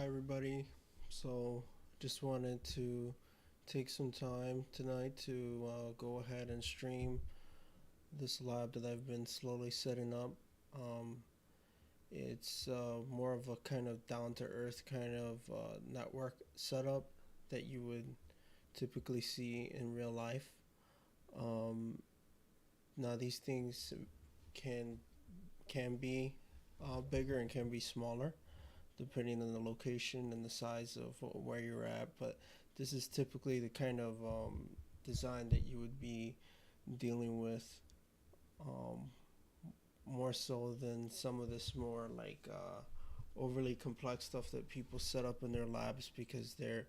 Hi, everybody. So, just wanted to take some time tonight to go ahead and stream this lab that I've been slowly setting up. Um, it's more of a kind of down to earth kind of network setup that you would typically see in real life. Um, Now, these things can can be bigger and can be smaller, depending on the location and the size of where you're at. But this is typically the kind of design that you would be dealing with um, more so than some of this more like overly complex stuff that people set up in their labs because they're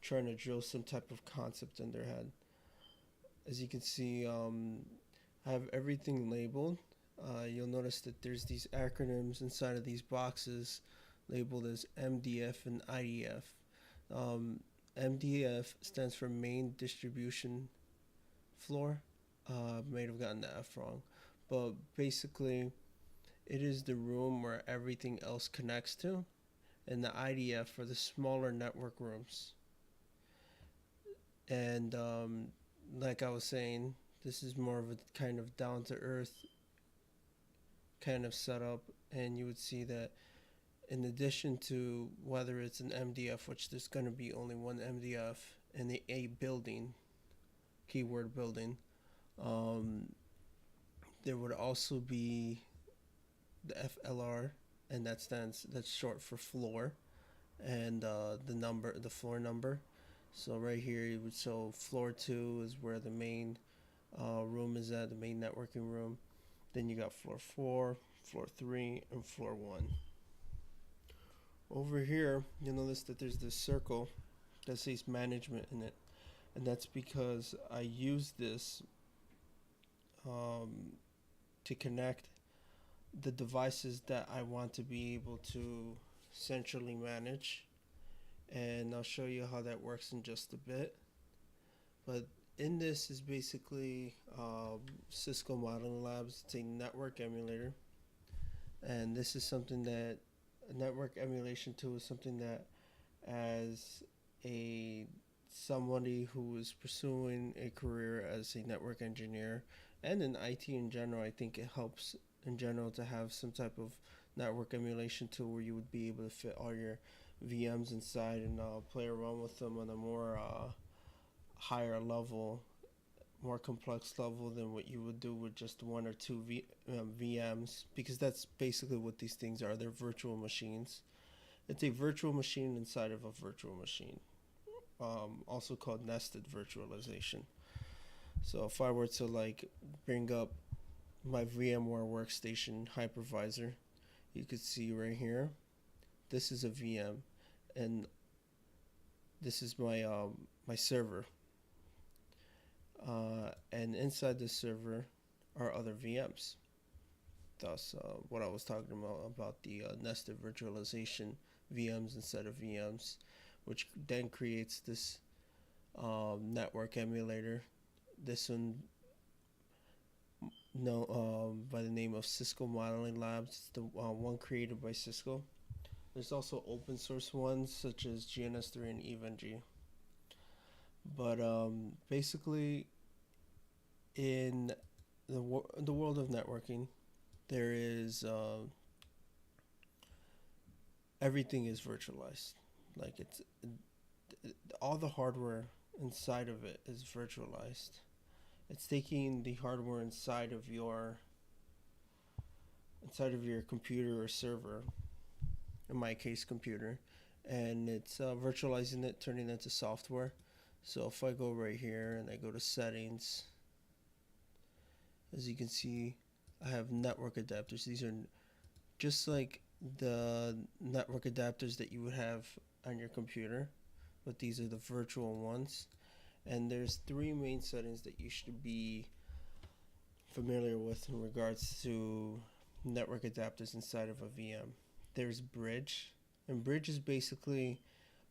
trying to drill some type of concept in their head. As you can see, I have everything labeled. You'll notice that there's these acronyms inside of these boxes labeled as MDF and IDF. Um, MDF stands for main distribution floor. May have gotten the F wrong, but basically, it is the room where everything else connects to, and the IDF for the smaller network rooms. And like I was saying, this is more of a kind of down to earth kind of setup, and you would see that in addition to whether it's an MDF, which there's going to be only one MDF in a building, keyword building, um, there would also be the FLR, and that's short for floor, and the floor number. So right here, you would show floor 2 is where the main room is at, the main networking room. Then you got floor 4, floor 3, and floor 1. Over here, you'll notice that there's this circle that says management in it, and that's because I use this um, to connect the devices that I want to be able to centrally manage, and I'll show you how that works in just a bit. But in this is basically Cisco Modeling Labs. It's a network emulator, and this is something that a network emulation tool is something that, as a somebody who is pursuing a career as a network engineer and in IT in general, I think it helps in general to have some type of network emulation tool where you would be able to fit all your VMs inside and play around with them on a more higher level, more complex level than what you would do with just one or two VMs, because that's basically what these things are. They're virtual machines. It's a virtual machine inside of a virtual machine, also called nested virtualization. So if I were to like bring up my VMware workstation hypervisor, you could see right here, this is a VM, and this is my server. And inside the server are other VMs. Thus, what I was talking about the nested virtualization VMs instead of VMs, which then creates this network emulator. This one, no, by the name of Cisco Modeling Labs. It's the one created by Cisco. There's also open source ones such as GNS3 and EVNG. But basically, in the world of networking, there is everything is virtualized. Like all the hardware inside of it is virtualized. It's taking the hardware inside of your computer or server, in my case computer, and it's virtualizing it, turning it into software. So if I go right here and I go to settings, as you can see, I have network adapters. These are just like the network adapters that you would have on your computer, but these are the virtual ones. And there's three main settings that you should be familiar with in regards to network adapters inside of a VM. There's bridge, and bridge is basically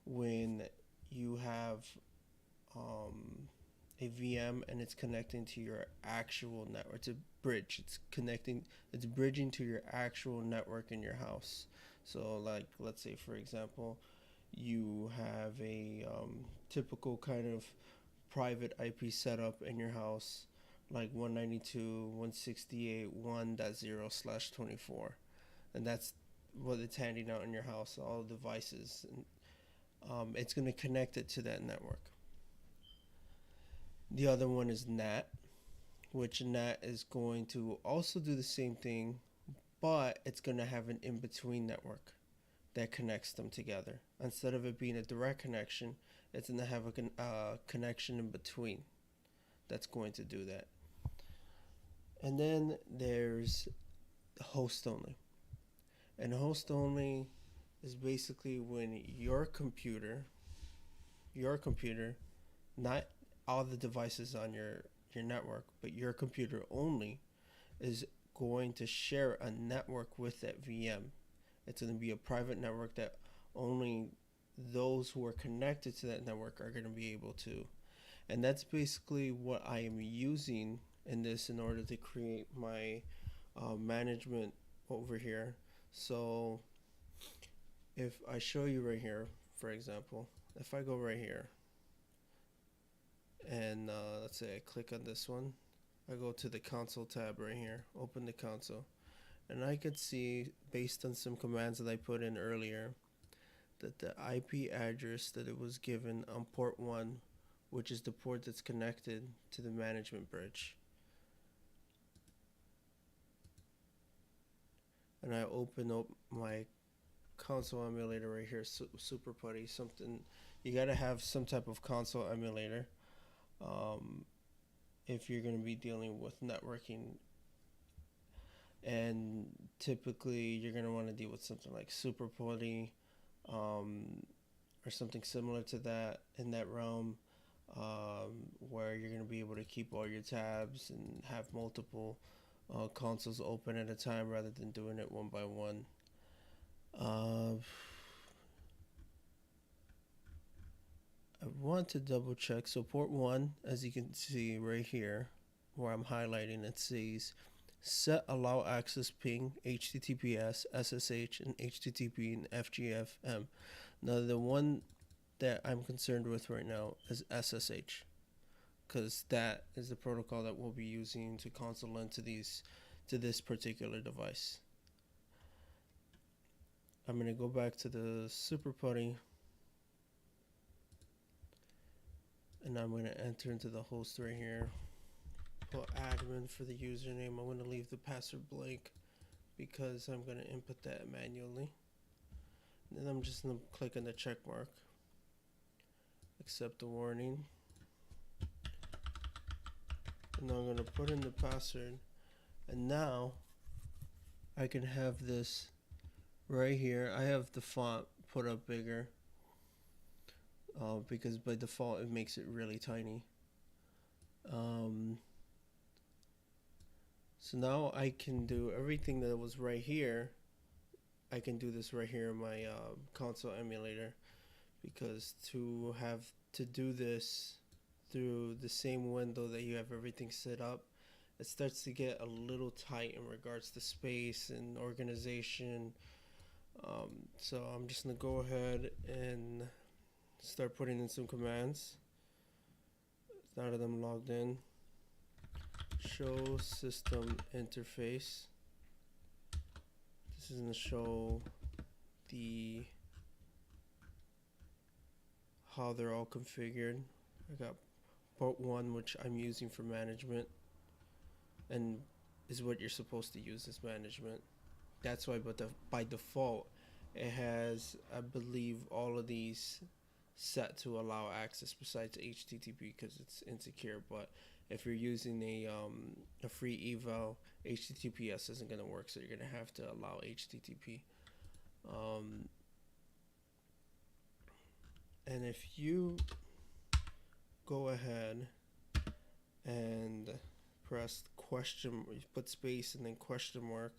when you have a VM and it's connecting to your actual network. It's a bridge. It's bridging to your actual network in your house. So, like, let's say, for example, you have a typical kind of private IP setup in your house, like 192.168.1.0/24, and that's what it's handing out in your house, all devices, and it's going to connect it to that network. The other one is NAT, which NAT is going to also do the same thing, but it's going to have an in-between network that connects them together. Instead of it being a direct connection, it's going to have a connection in between that's going to do that. And then there's host only. And host only is basically when your computer, not all the devices on your network, but your computer only, is going to share a network with that VM. It's going to be a private network that only those who are connected to that network are going to be able to. And that's basically what I am using in this in order to create my management over here. So if I show you right here, for example, if I go right here and let's say I click on this one, I go to the console tab right here, open the console, and I could see, based on some commands that I put in earlier, that the IP address that it was given on port 1, which is the port that's connected to the management bridge. And I open up my console emulator right here, Super Putty, something. You gotta have some type of console emulator if you're gonna be dealing with networking. And typically you're gonna want to deal with something like Super Putty, or something similar to that in that realm, where you're gonna be able to keep all your tabs and have multiple consoles open at a time rather than doing it one by one. I want to double check. So port 1, as you can see right here, where I'm highlighting, it says set allow access ping HTTPS, SSH, and HTTP and FGFM. Now the one that I'm concerned with right now is SSH, because that is the protocol that we'll be using to console into this particular device. I'm going to go back to the Super Putty, and I'm going to enter into the host right here. Put admin for the username. I'm going to leave the password blank because I'm going to input that manually. And then I'm just going to click on the check mark, accept the warning, and now I'm going to put in the password. And now I can have this right here. I have the font put up bigger because by default it makes it really tiny. So now I can do everything that was right here. I can do this right here in my console emulator, because to have to do this through the same window that you have everything set up, it starts to get a little tight in regards to space and organization. So I'm just gonna go ahead and start putting in some commands. Now that I'm logged in, show system interface. This is gonna show how they're all configured. I got port 1, which I'm using for management, and is what you're supposed to use as management. That's why, but by default, it has, I believe, all of these set to allow access besides HTTP because it's insecure. But if you're using a free eval, HTTPS isn't going to work, so you're going to have to allow HTTP. And if you go ahead and press question, put space and then question mark,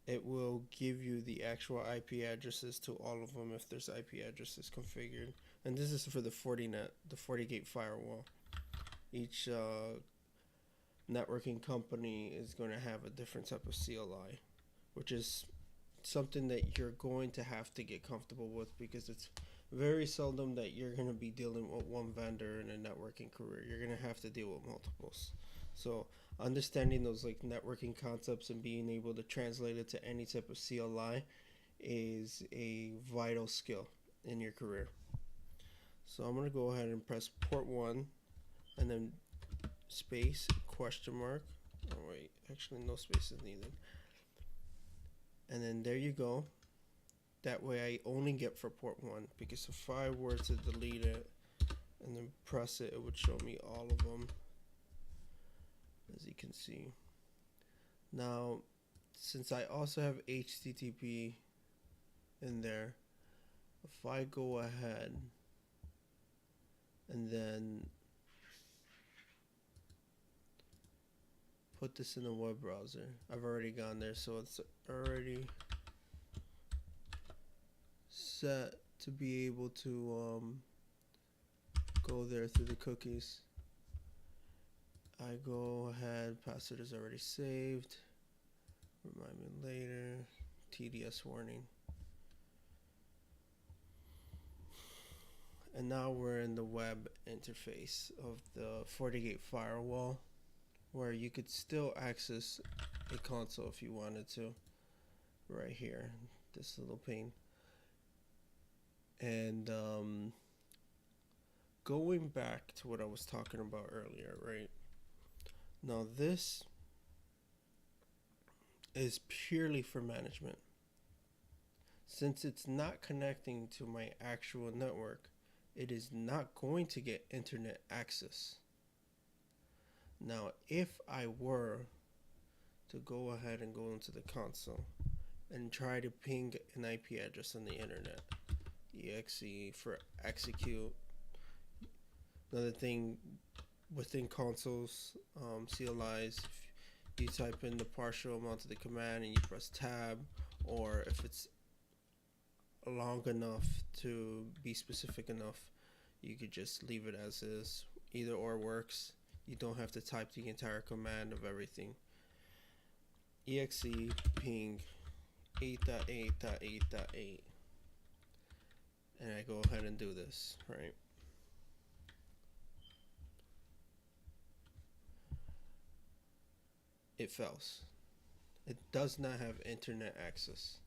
it will give you the actual IP addresses to all of them if there's IP addresses configured. And this is for the Fortinet, the Fortigate firewall. Each networking company is going to have a different type of CLI, which is something that you're going to have to get comfortable with, because it's very seldom that you're going to be dealing with one vendor in a networking career. You're going to have to deal with multiples. So understanding those like networking concepts and being able to translate it to any type of CLI is a vital skill in your career. So I'm going to go ahead and press port 1 and then space question mark. Oh wait, actually no space is needed. And then there you go. That way I only get for port 1, because if I were to delete it and then press it, it would show me all of them, as you can see. Now, since I also have HTTP in there, if I go ahead and then put this in a web browser, I've already gone there, so it's already set to be able to go there through the cookies. I go ahead, password is already saved, remind me later, TDS warning. And now we're in the web interface of the Fortigate firewall, where you could still access a console if you wanted to, right here, this little pane. And going back to what I was talking about earlier, right? Now this is purely for management. Since it's not connecting to my actual network, it is not going to get internet access. Now, if I were to go ahead and go into the console and try to ping an IP address on the internet, exe for execute. Another thing within consoles, CLIs, if you type in the partial amount of the command and you press tab, or if it's long enough to be specific enough, you could just leave it as is. Either or works. You don't have to type the entire command of everything. Exe ping 8.8.8.8, and I go ahead and do this, right? It fails. It does not have internet access.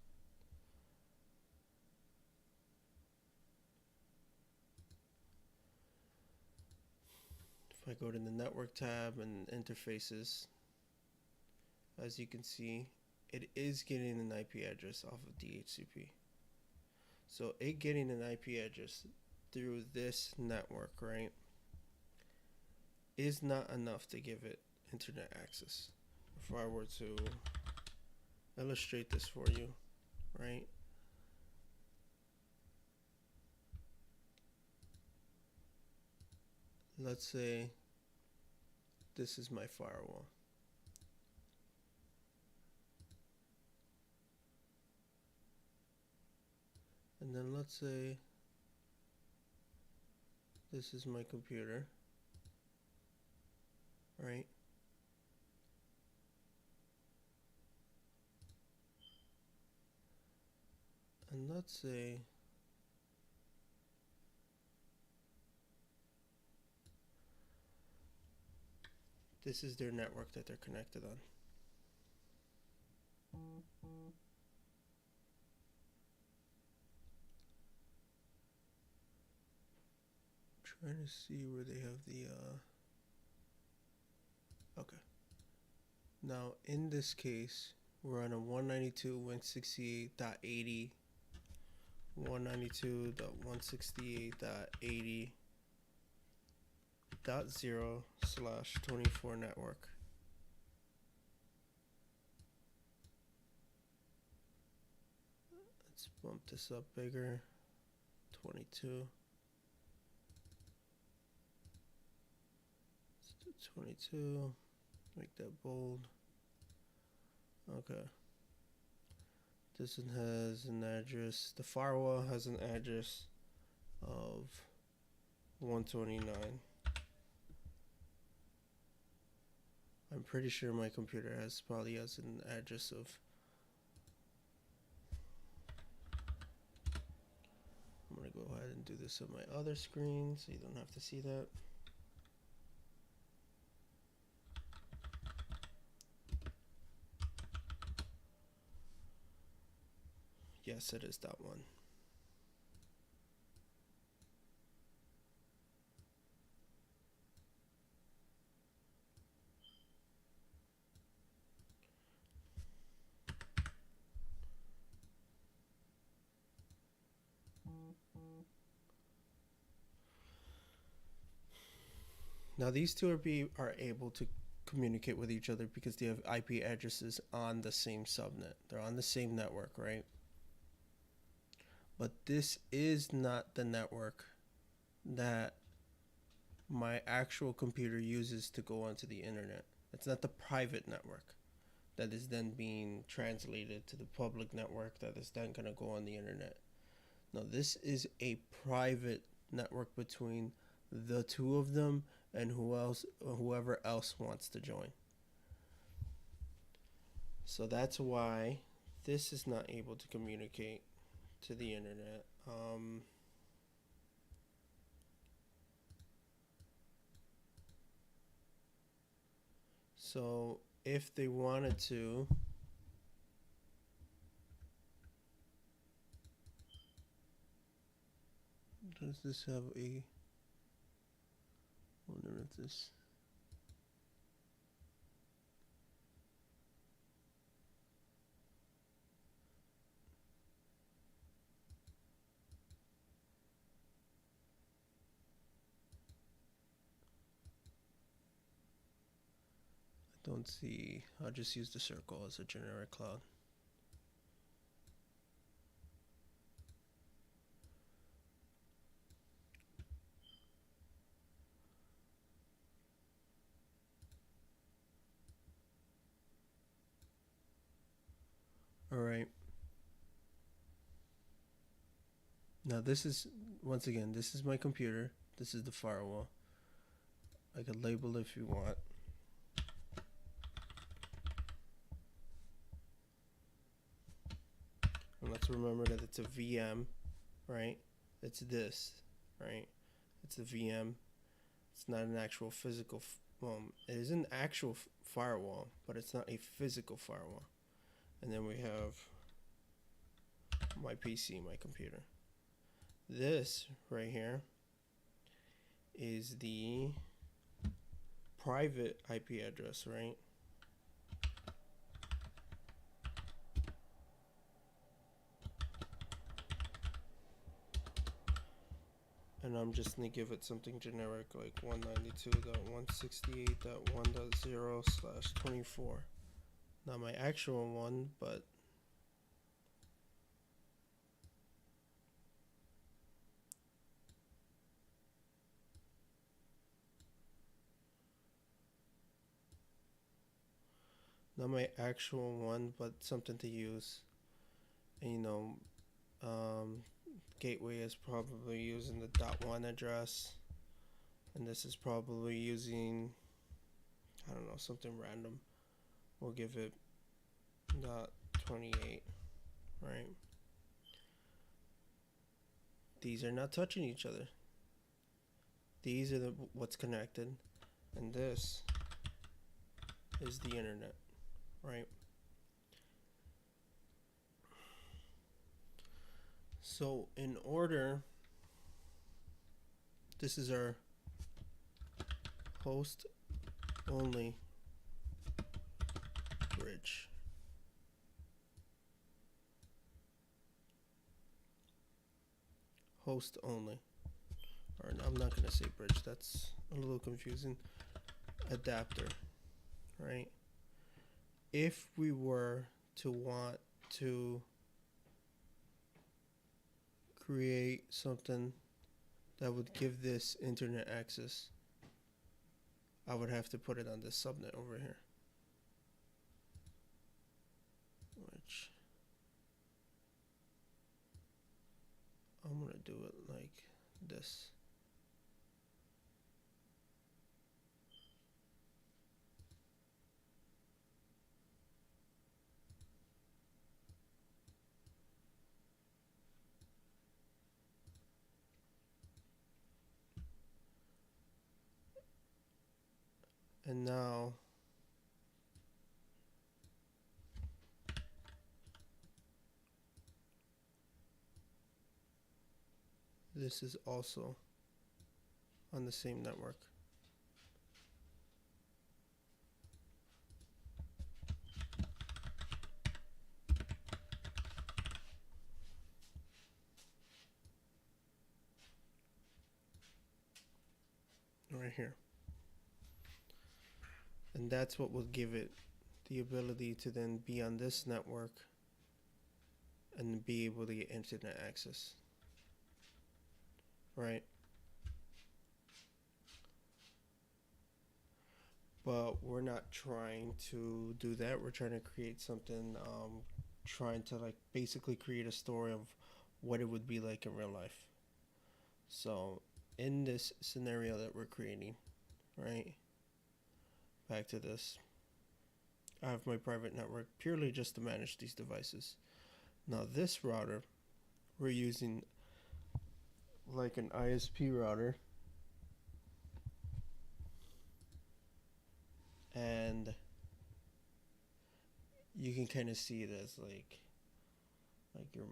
If I go to the network tab and interfaces, as you can see, it is getting an IP address off of DHCP. So it getting an IP address through this network, right, is not enough to give it internet access. If I were to illustrate this for you, right, let's say this is my firewall. And then let's say this is my computer, right? And let's say this is their network that they're connected on. Trying to see where they have the okay. Now in this case, we're on a 192.168.80, 192.168.80.0/24 network. Let's bump this up bigger. 22. 22, make that bold. Okay. This one has an address. The firewall has an address of 129. I'm pretty sure my computer probably has an address of and do this on my other screen so you don't have to see that. Yes, it is that one. Now these two are able to communicate with each other because they have IP addresses on the same subnet. They're on the same network, right? But this is not the network that my actual computer uses to go onto the internet. It's not the private network that is then being translated to the public network that is then going to go on the internet. No, this is a private network between the two of them and whoever else wants to join. So that's why this is not able to communicate to the internet. So if they wanted to, does this have a, wonder if this, I don't see, I'll just use the circle as a generic cloud. All right. Now this is, once again, this is my computer. This is the firewall. I could label it if you want. And let's remember that it's a VM, right? It's this, right? It's a VM. It's not an actual physical, it is an actual firewall, but it's not a physical firewall. And then we have my PC, my computer. This right here is the private IP address, right? And I'm just going to give it something generic like 192.168.1.0/24. Not my actual one, but not my actual one, but something to use. And, you know, gateway is probably using the .1 address, and this is probably using, I don't know, something random. We'll give it .28, right? These are not touching each other. These are what's connected, and this is the internet, right? So in order, this is our host only bridge. Host only. Or I'm not going to say bridge, that's a little confusing. Adapter, right? If we were to want to create something that would give this internet access, I would have to put it on this subnet over here, which I'm gonna do it like this. And now this is also on the same network. Right here. And that's what will give it the ability to then be on this network and be able to get internet access. Right? But we're not trying to do that. We're trying to create something, trying to like basically create a story of what it would be like in real life. So in this scenario that we're creating, right? Back to this. I have my private network purely just to manage these devices. Now this router, we're using like an ISP router, and you can kind of see it as like your,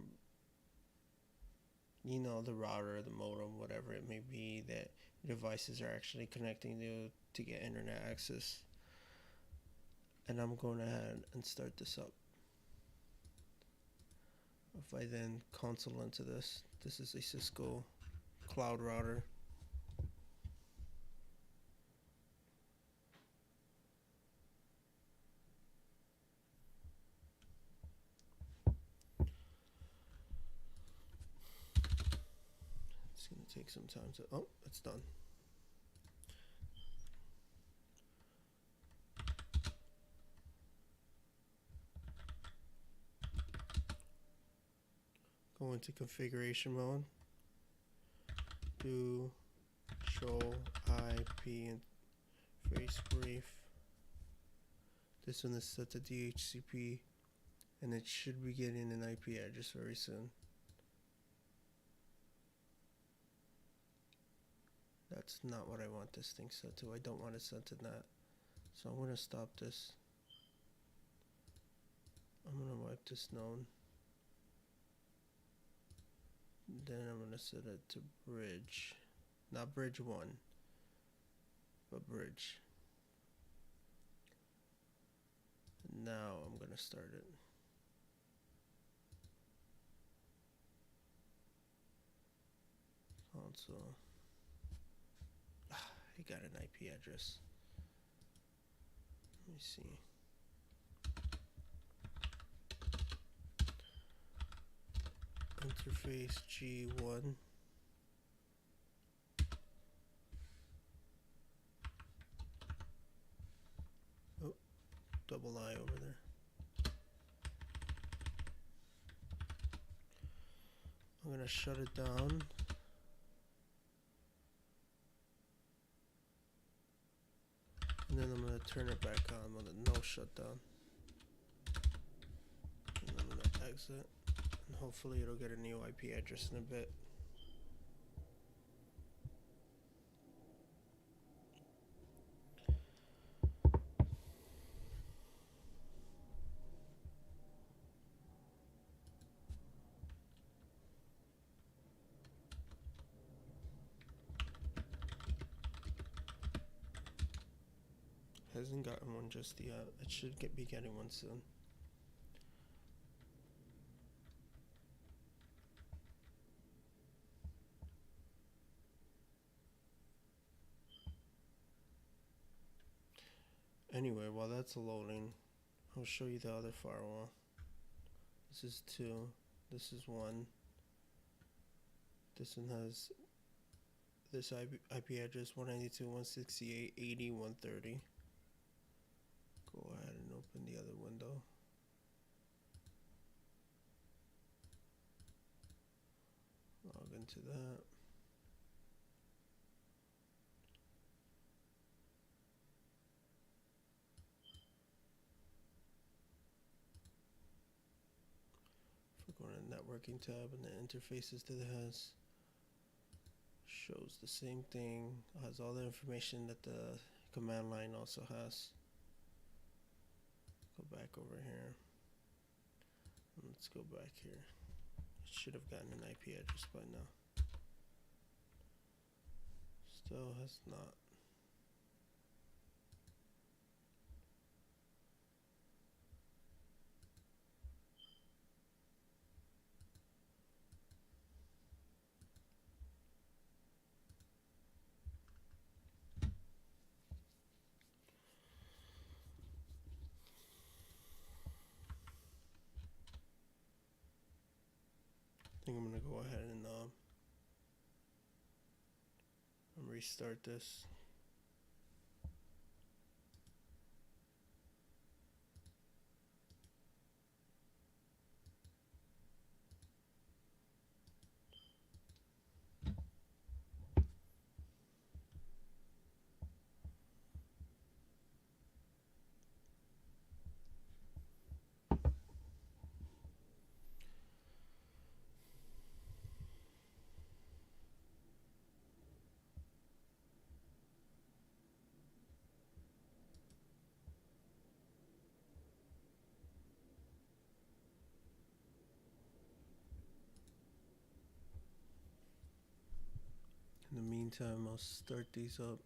you know, the router, the modem, whatever it may be that devices are actually connecting to get internet access. And I'm going ahead and start this up. If I then console into this, this is a Cisco cloud router. It's going to take some time to, oh, it's done. Go into configuration mode. Do show IP interface brief. This one is set to DHCP, and it should be getting an IP address very soon. That's not what I want this thing set to. I don't want it set to that. So I'm going to stop this. I'm going to wipe this node. Then I'm going to set it to bridge. Not bridge 1, but bridge. Now I'm going to start it. Console. I got an IP address. Let me see. Interface G1. Oh, double I over there. I'm going to shut it down. And then I'm going to turn it back on with a no shutdown. And I'm going to exit. And hopefully it'll get a new IP address in a bit. Hasn't gotten one just yet. It should be getting one soon. Anyway, while that's loading, I'll show you the other firewall. This is 2. This is 1. This one has this IP address 192.168.80.130. Go ahead and open the other window. Log into that. If we go to the networking tab and the interfaces that it has, shows the same thing, has all the information that the command line also has. Go back over here. Let's go back here. It should have gotten an IP address by now. Still has not. I think I'm gonna go ahead and restart this. In the meantime, I'll start these up.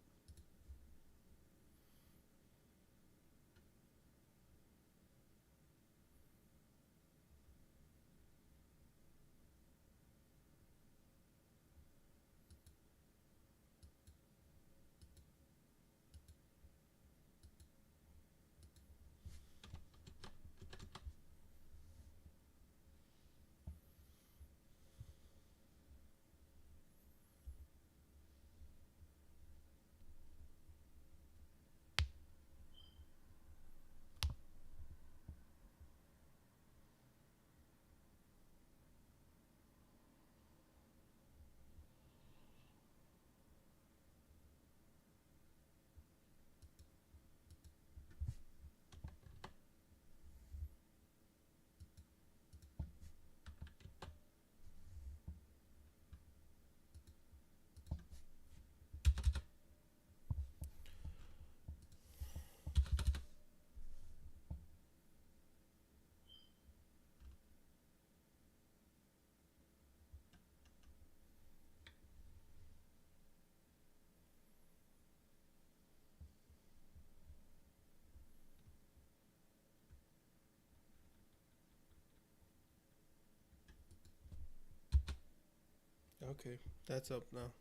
Okay, that's up now.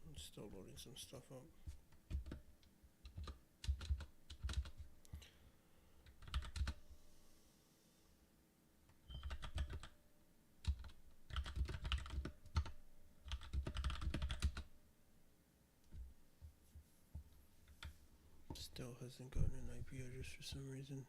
I'm still loading some stuff up. Still hasn't gotten an IP address for some reason.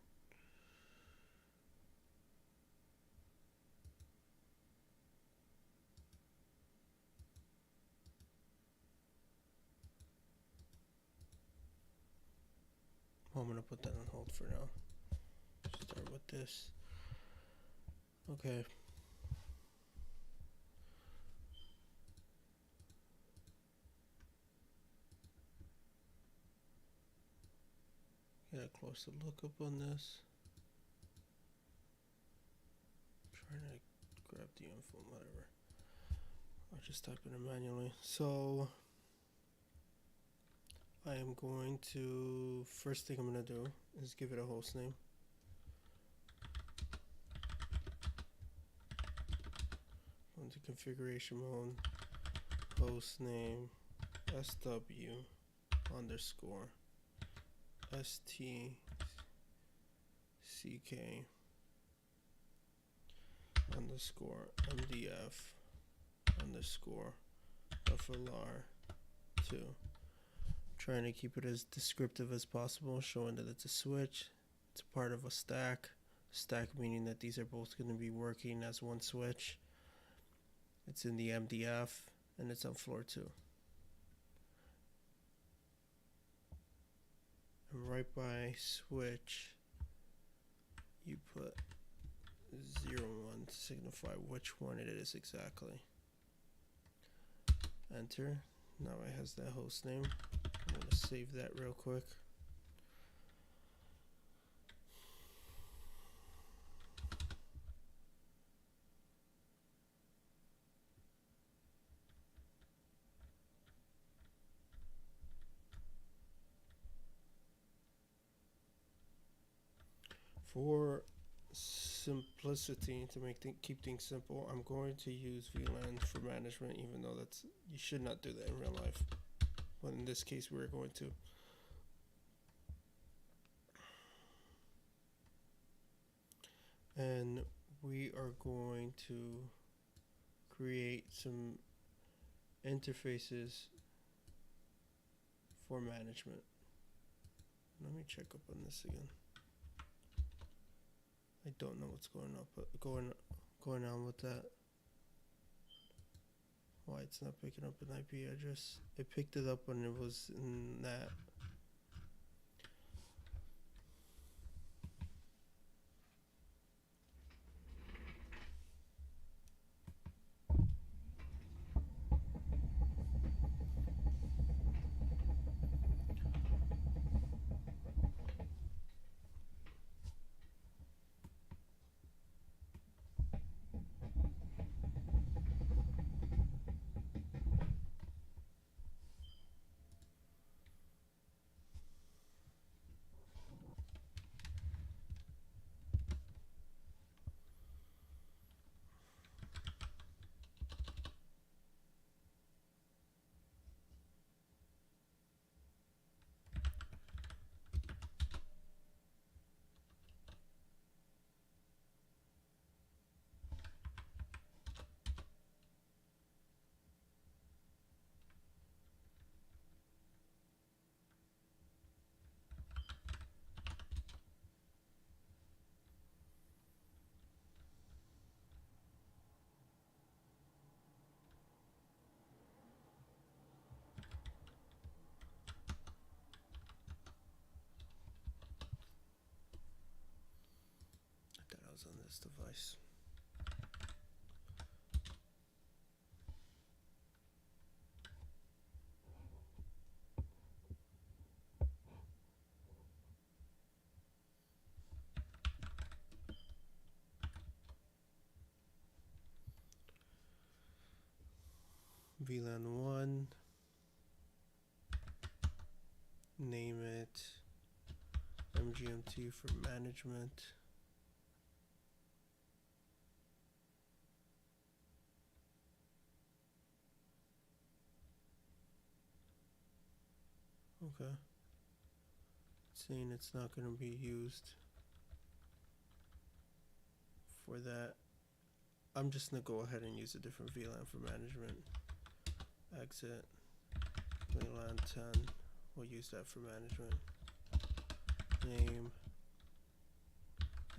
Well, I'm gonna put that on hold for now. Start with this. Okay. Get a closer look up on this. I'm trying to grab the info, whatever. I'll just type it in manually. So I am going to, first thing I'm gonna do is give it a host name. Go into configuration mode, host name, SW underscore STCK underscore MDF underscore FLR2. Trying to keep it as descriptive as possible, showing that it's a switch, it's a part of a stack. Stack meaning that these are both going to be working as one switch. It's in the MDF and it's on floor 2. And right by switch, you put 01 to signify which one it is exactly. Enter. Now it has that host name. I'm gonna save that real quick. For simplicity, to keep things simple, I'm going to use VLAN for management, even though you should not do that in real life. But in this case, we're going to. And we are going to create some interfaces for management. Let me check up on this again. I don't know what's going on with that. Why it's not picking up an IP address? It picked it up when it was in that. I thought I was on this device. VLAN 1, name it MGMT for management. Okay. It's saying it's not going to be used for that. I'm just going to go ahead and use a different VLAN for management. Exit. VLAN 10. We'll use that for management. Name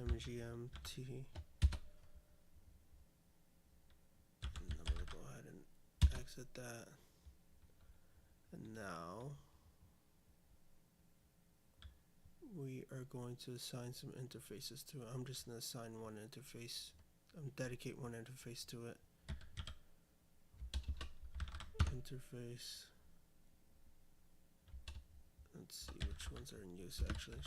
MGMT. And I'm going to go ahead and exit that. And now we are going to assign some interfaces to it. I'm just going to assign one interface. Dedicate one interface to it. Interface. Let's see which ones are in use actually.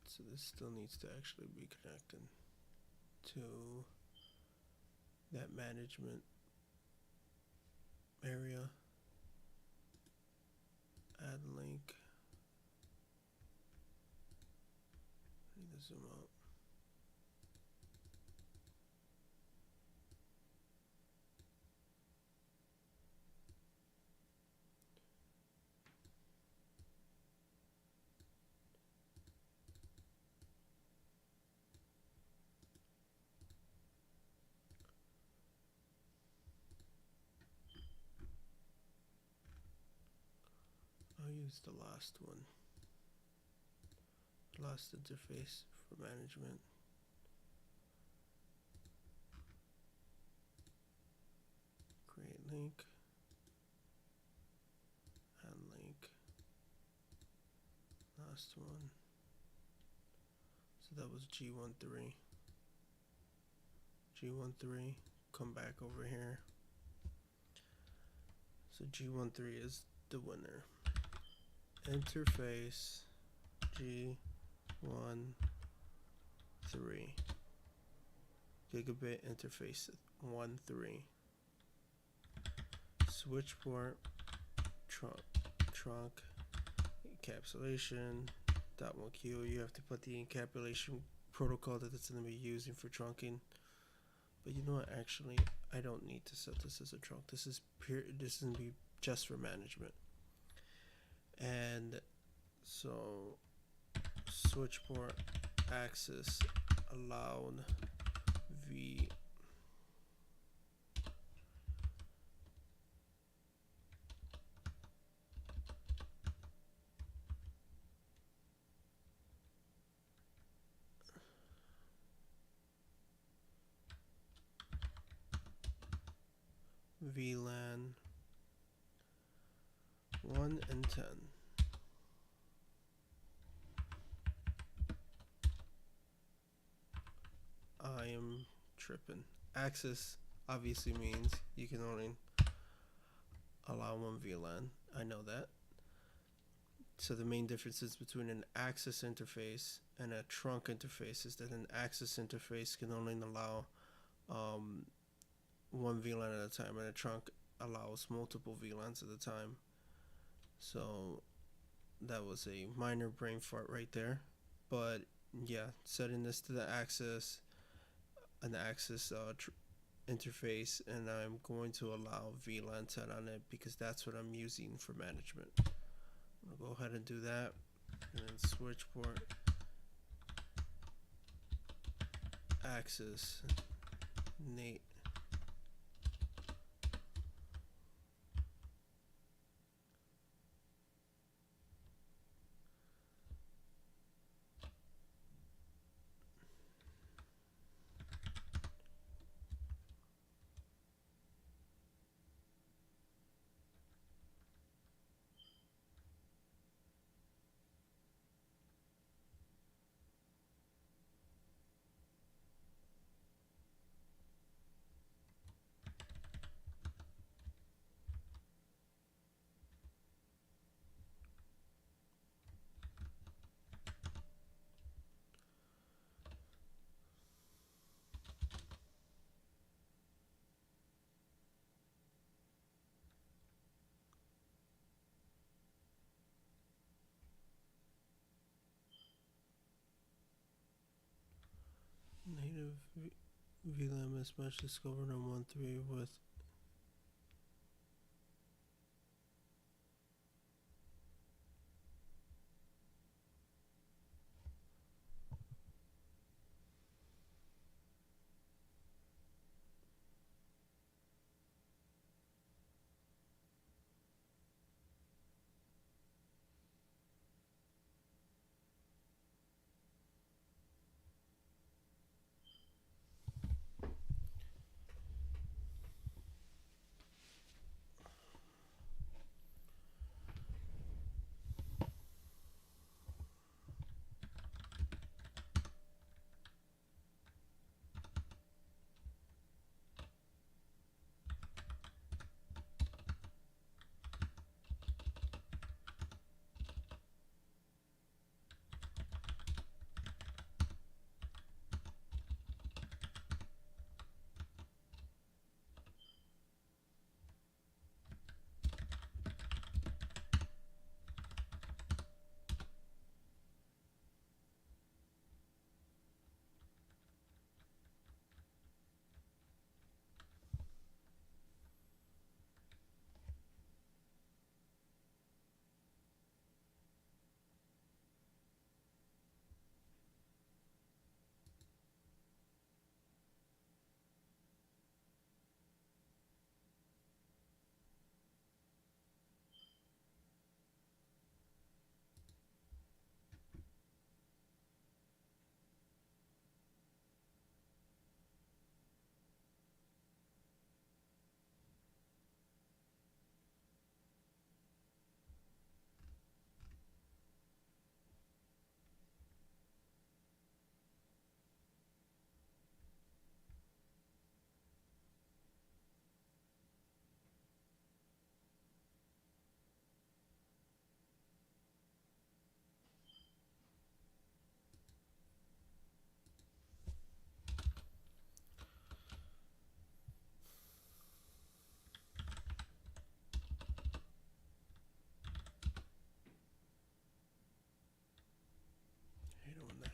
So this still needs to actually be connected to that management area. Add link. I need to zoom out. I'll use the last one. Last interface for management. Create link and link. Last one. So that was G13. G13, come back over here. So G13 is the winner. Interface G13 gigabit interface 13. Switch port trunk encapsulation .1Q. You have to put the encapsulation protocol that it's going to be using for trunking. But you know what? Actually, I don't need to set this as a trunk. This is pure. This is going to be just for management. And so, switch port access allowed VLAN 1 and 10. I am tripping. Access obviously means you can only allow one VLAN. I know that. So the main differences between an access interface and a trunk interface is that an access interface can only allow one VLAN at a time, and a trunk allows multiple VLANs at a time. So that was a minor brain fart right there. But yeah, setting this to the access, an access interface, and I'm going to allow VLAN 10 on it because that's what I'm using for management. I'm going to go ahead and do that, and then switch port access Nate. Native VLAN mismatch discovered on 1.3 with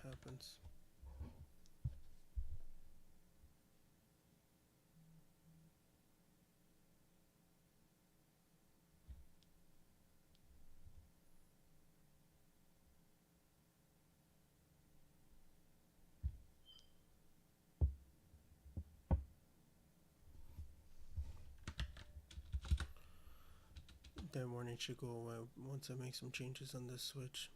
happens. That warning should go away once I make some changes on this switch.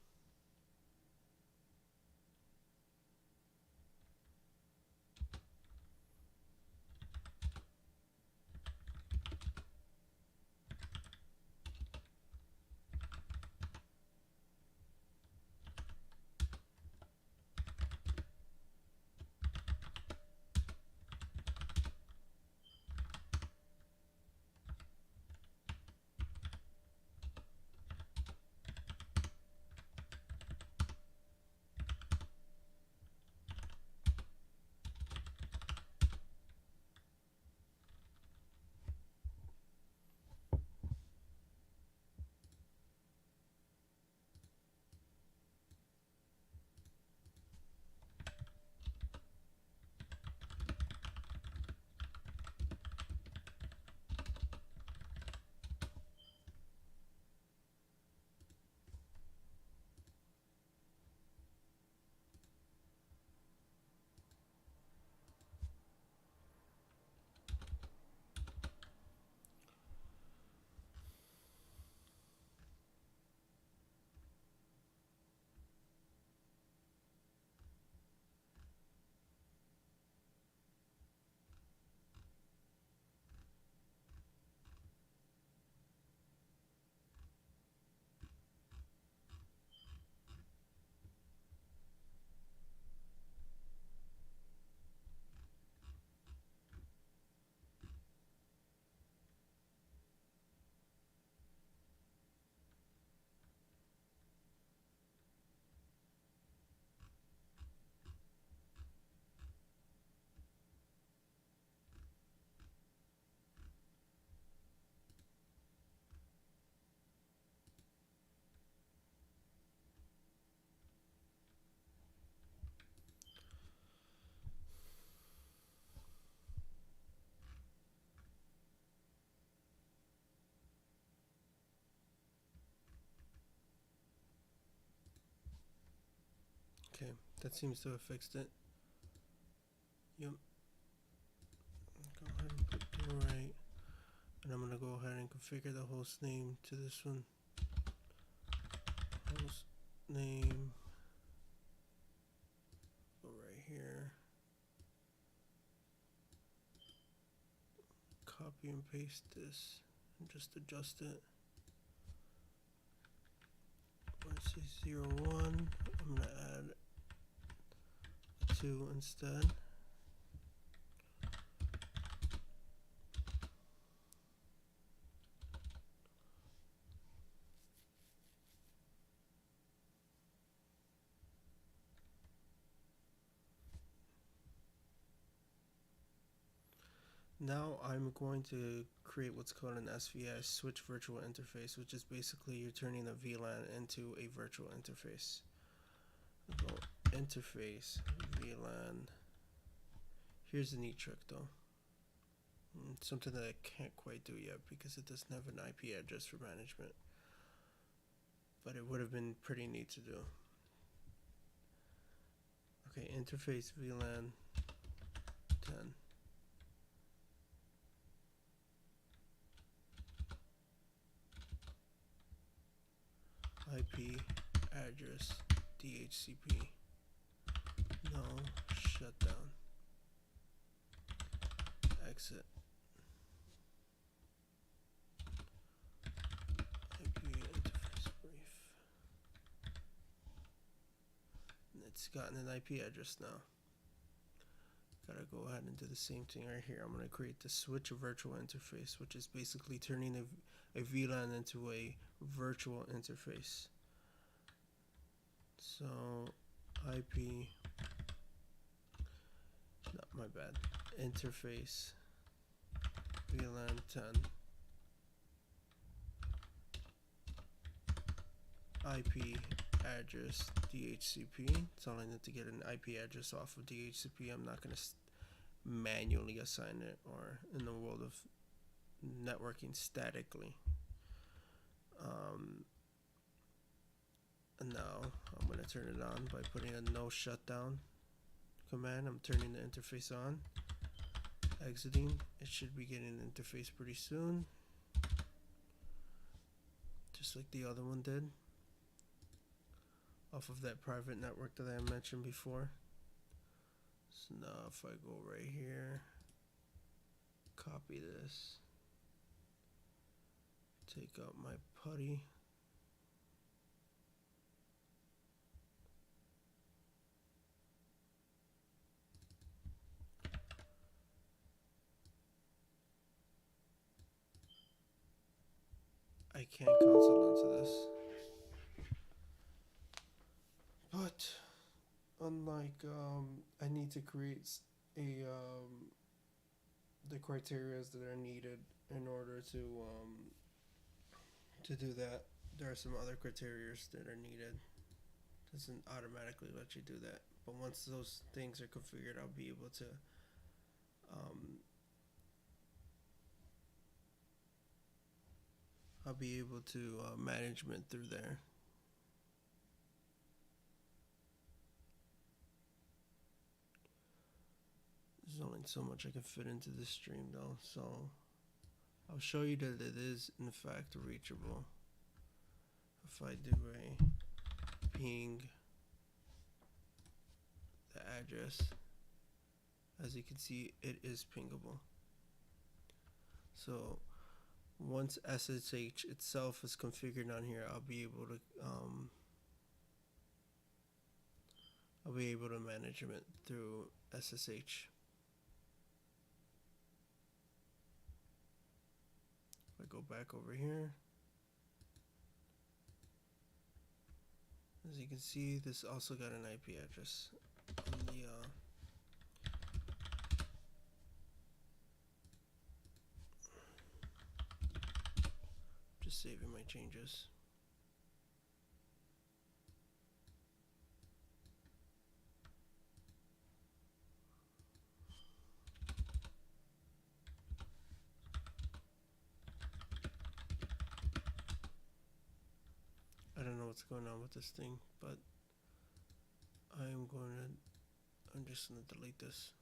Okay, that seems to have fixed it. Yep. Go ahead and put the right. And I'm gonna go ahead and configure the host name to this one. Host name. Go right here. Copy and paste this and just adjust it. Let's say 01. I'm gonna add a 2 instead. Now I'm going to create what's called an SVI, switch virtual interface, which is basically you're turning a VLAN into a virtual interface. Go interface VLAN. Here's a neat trick though. Something that I can't quite do yet because it doesn't have an IP address for management. But it would have been pretty neat to do. Okay, interface VLAN 10. IP address DHCP. No, shutdown. Exit. IP interface brief. And it's gotten an IP address now. Gotta go ahead and do the same thing right here. I'm gonna create the switch virtual interface, which is basically turning a VLAN into a virtual interface. So IP, no, my bad, interface VLAN 10 IP address DHCP. It's all I need to get an IP address off of DHCP. I'm not going to manually assign it, or in the world of networking, statically. And now I'm going to turn it on by putting a no shutdown command. I'm turning the interface on, exiting. It should be getting an interface pretty soon, just like the other one did, off of that private network that I mentioned before. So now if I go right here, copy this, take out my putty, I can't console into this. But unlike I need to create a the criteria that are needed in order to do that. There are some other criteria that are needed. It doesn't automatically let you do that. But once those things are configured, I'll be able to management through there. There's only so much I can fit into this stream though, so I'll show you that it is in fact reachable. If I do a ping the address, as you can see, it is pingable. So once SSH itself is configured on here, I'll be able to manage it through SSH. If I go back over here, as you can see, this also got an IP address on the just saving my changes. I don't know what's going on with this thing, but I'm just gonna delete this.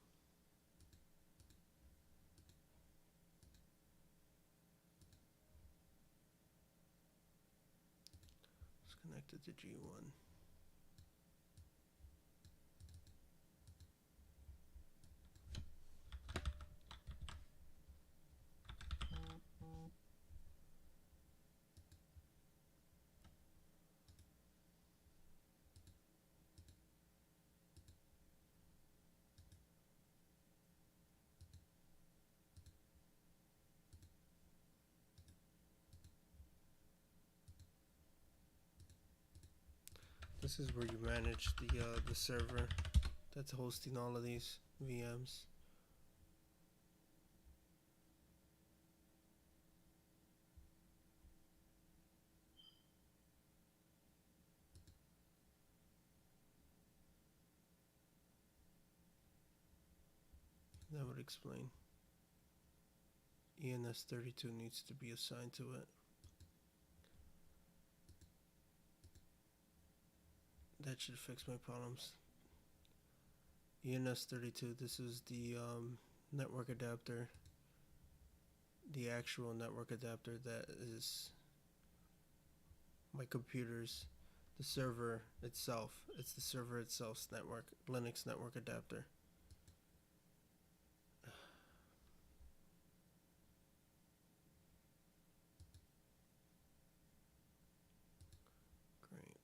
It's connected to G1. This is where you manage the server that's hosting all of these VMs. That would explain. ENS32 needs to be assigned to it. That should fix my problems. ENS32, this is the network adapter, the actual network adapter that is my computer's, the server itself. It's the server itself's network, Linux network adapter. Great.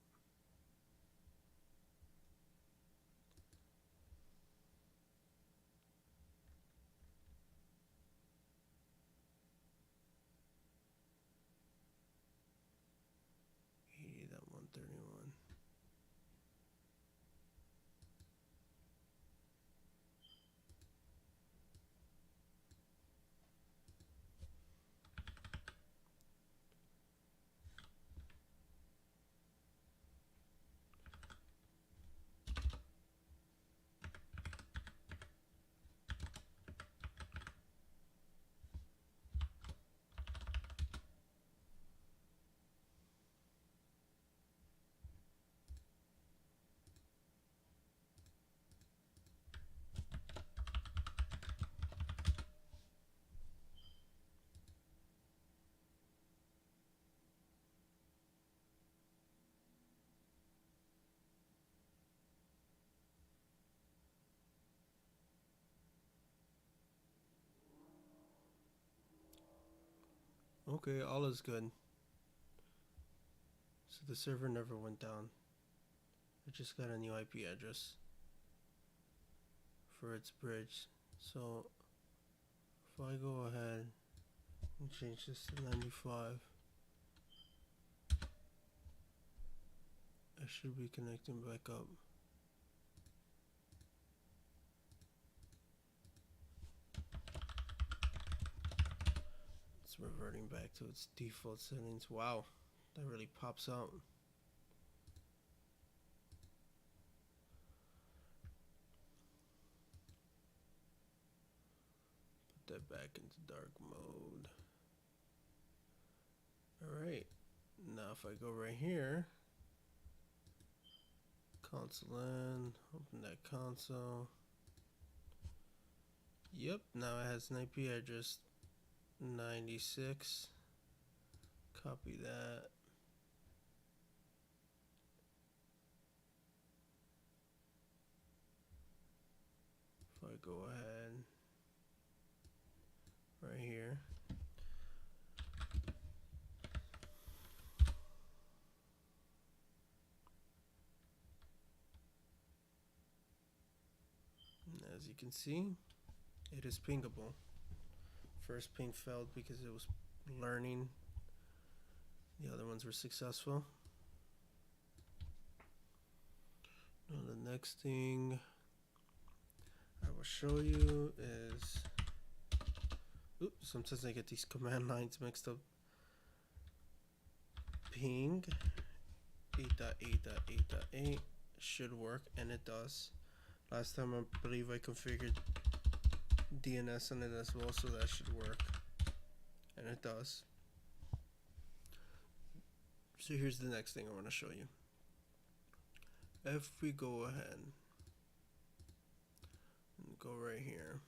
.131. Okay, all is good. So the server never went down. It just got a new IP address for its bridge. So if I go ahead and change this to 95, I should be connecting back up. It's reverting back to its default settings. Wow, that really pops out. Put that back into dark mode. Alright, now if I go right here, console in, open that console. Yep, now it has an IP address 96. Copy that. If I go ahead right here, and as you can see, it is pingable. First ping failed because it was learning. The other ones were successful. Now the next thing I will show you is, oops, sometimes I get these command lines mixed up. Ping 8.8.8.8 should work, and it does. Last time I believe I configured DNS on it as well, so that should work, and it does. So here's the next thing I want to show you. If we go ahead and go right here,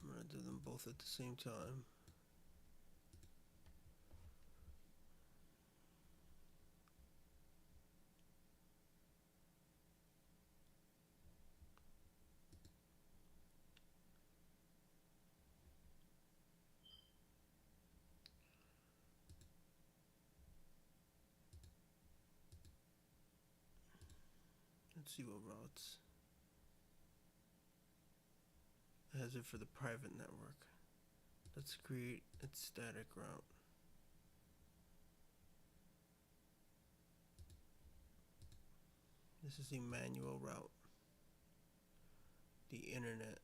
I'm going to do them both at the same time. Let's see what routes. It has it for the private network. Let's create its static route. This is the manual route. The internet.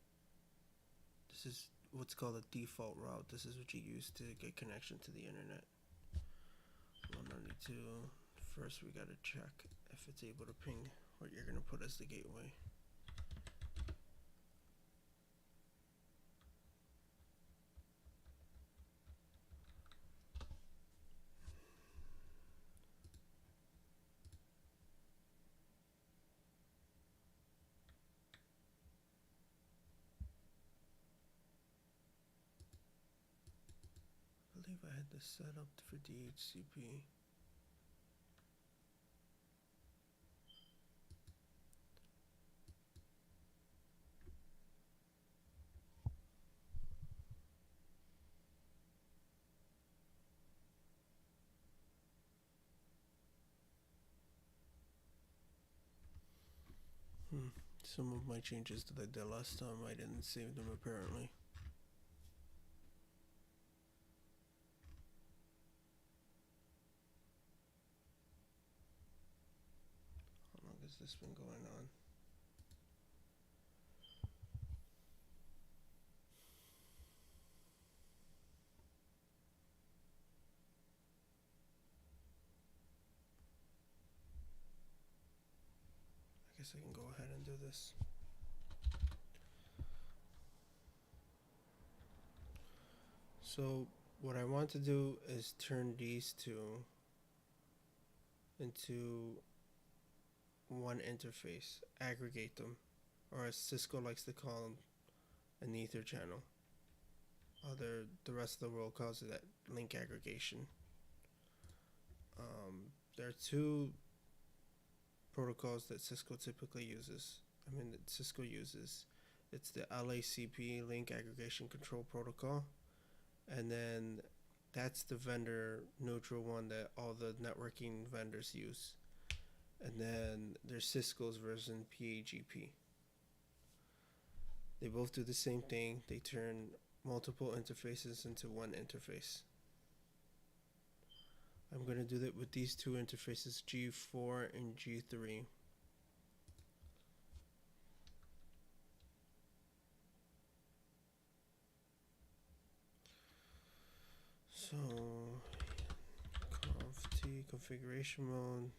This is what's called a default route. This is what you use to get connection to the internet. 192. First we gotta check if it's able to ping what you're gonna put as the gateway. I believe I had this set up for DHCP. Some of my changes that I did last time, I didn't save them apparently. How long has this been going on? I guess I can go ahead and do this. So what I want to do is turn these two into one interface, aggregate them, or as Cisco likes to call them, an ether channel. The rest of the world calls it that link aggregation. There are two protocols that Cisco typically uses. That Cisco uses it's the LACP Link Aggregation Control Protocol, and then that's the vendor neutral one that all the networking vendors use. And then there's Cisco's version, PAGP. They both do the same thing. They turn multiple interfaces into one interface. I'm going to do that with these two interfaces, G4 and G3. So, conf T configuration mode.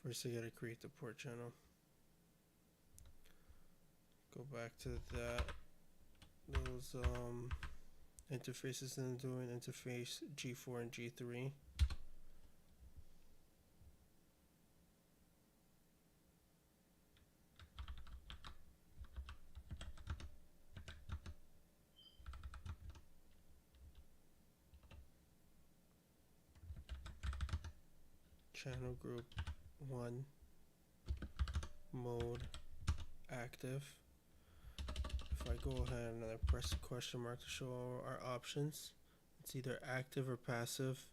First I gotta create the port channel. Go back to that. Those interfaces that I'm doing, interface G4 and G3. Channel group 1, mode active. If I go ahead and I press the question mark to show our options, it's either active or passive.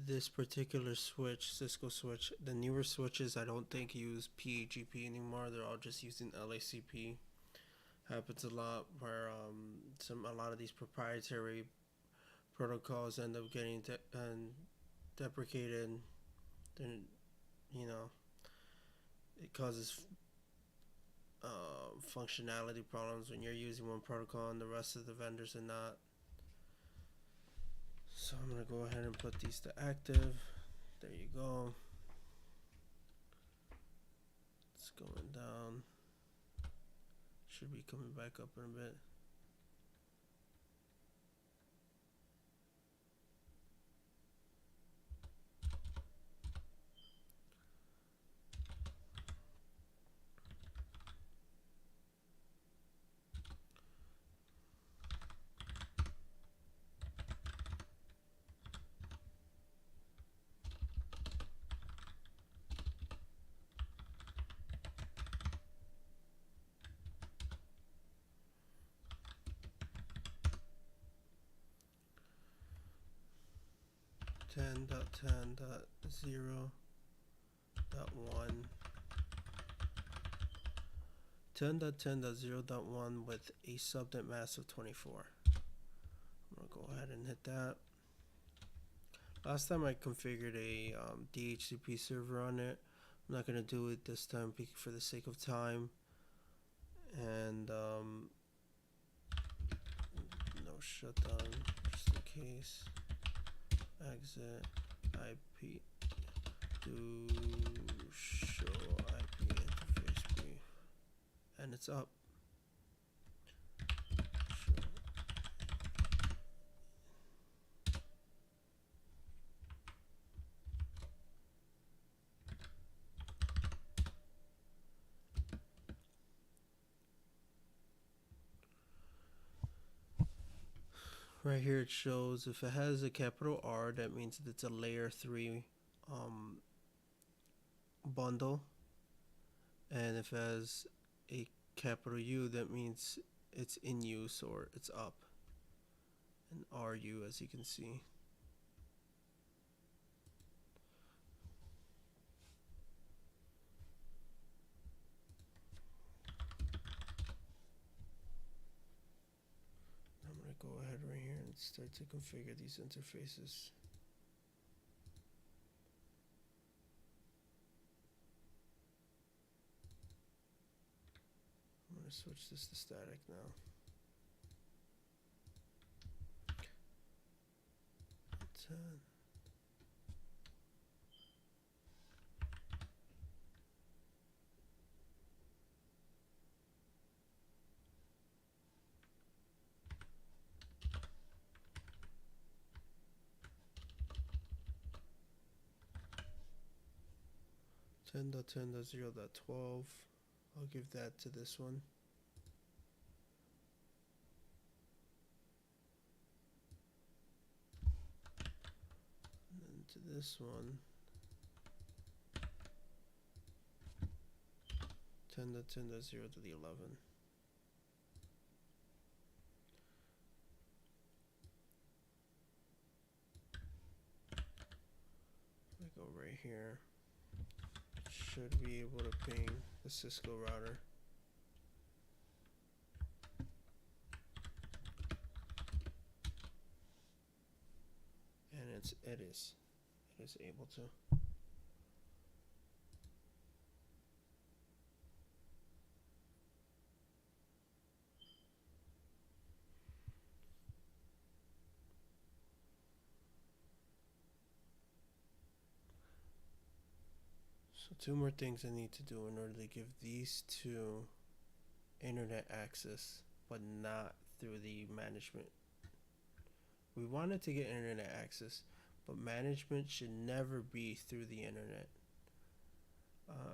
This particular switch, Cisco switch, the newer switches I don't think use PAGP anymore. They're all just using LACP. Happens a lot where a lot of these proprietary protocols end up getting deprecated. Then, you know, it causes functionality problems when you're using one protocol and the rest of the vendors are not. So I'm gonna go ahead and put these to active. There you go. It's going down. Should be coming back up in a bit. Ten dot 10.0.1 10.10.0.1 with a subnet mask of 24. I'm gonna go ahead and hit that. Last time I configured a DHCP server on it. I'm not gonna do it this time for the sake of time. And no shutdown, just in case. Exit IP do show IP interface B, and it's up. Right here it shows if it has a capital R, that means that it's a layer 3 bundle, and if it has a capital U, that means it's in use or it's up, and RU as you can see. Let's start to configure these interfaces. I'm going to switch this to static now. 10. Ten dot 10.0.12. I'll give that to this one. And then to this one. 10.10.0.11. I go right here. Should be able to ping the Cisco router. And it is able to. So 2 more things I need to do in order to give these two internet access, but not through the management. We wanted to get internet access, but management should never be through the internet.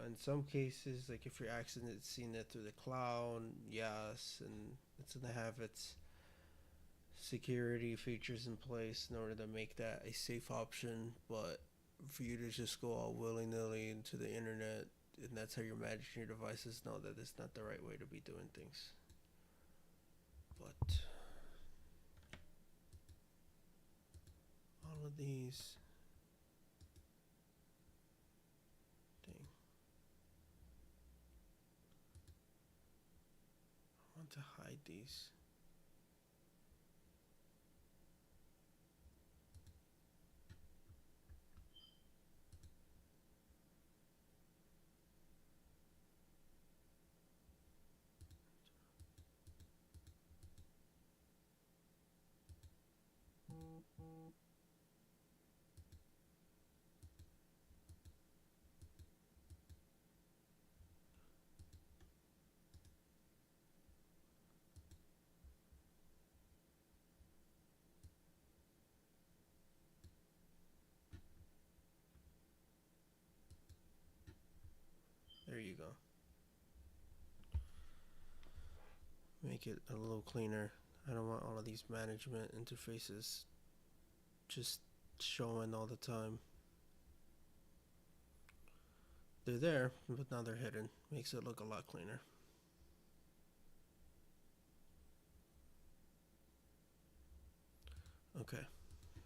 In some cases, like if you're accessing it through the cloud, yes, and it's going to have its security features in place in order to make that a safe option. But for you to just go all willy-nilly into the internet, and that's how you're managing your devices, know that it's not the right way to be doing things. But all of these, I want to hide these. There you go. Make it a little cleaner. I don't want all of these management interfaces just showing all the time. They're there, but now they're hidden. Makes it look a lot cleaner. Okay,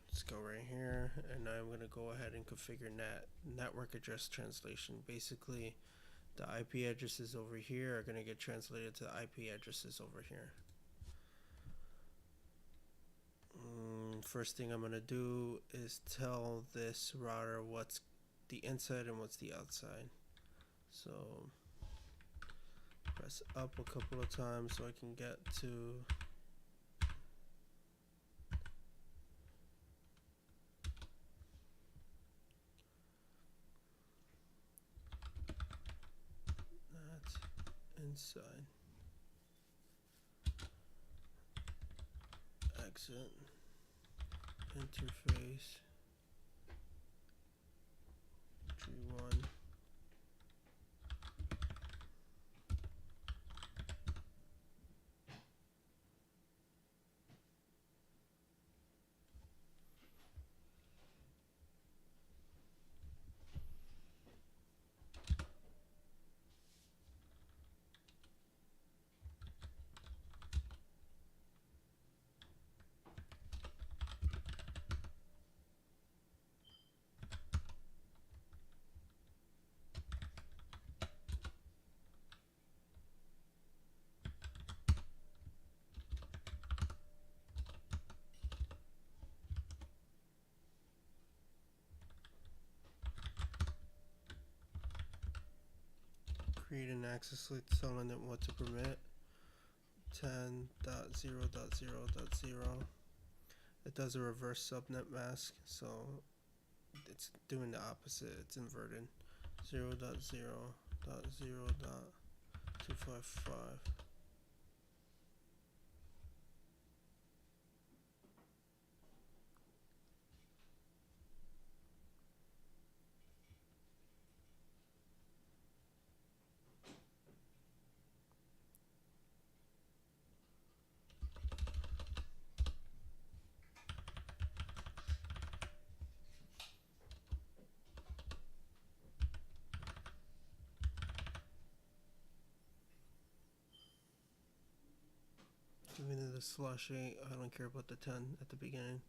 let's go right here, and I'm going to go ahead and configure network address translation. Basically, the IP addresses over here are going to get translated to the IP addresses over here. First thing I'm going to do is tell this router what's the inside and what's the outside. So press up a couple of times so I can get to that inside. Exit. Interface. G1. create an access list telling it what to permit. 10.0.0.0. It does a reverse subnet mask, so it's doing the opposite. It's inverted. 0.0.0.255. Giving it a /8. I don't care about the 10 at the beginning.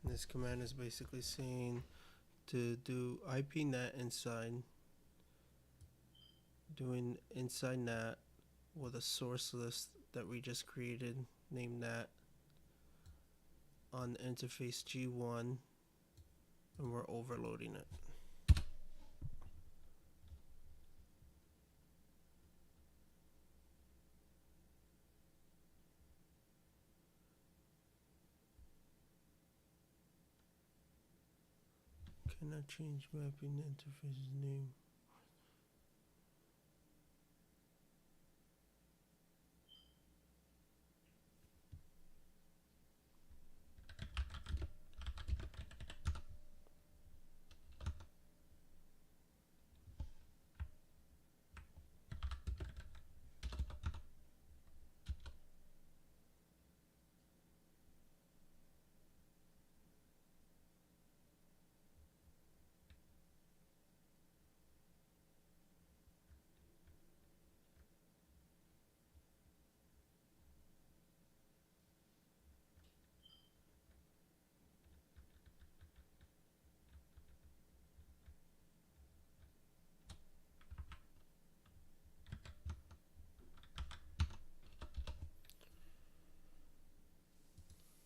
This command is basically saying to do IPNet inside, doing inside NAT with a source list that we just created named NAT on interface G1, and we're overloading it. Cannot change mapping interface's name.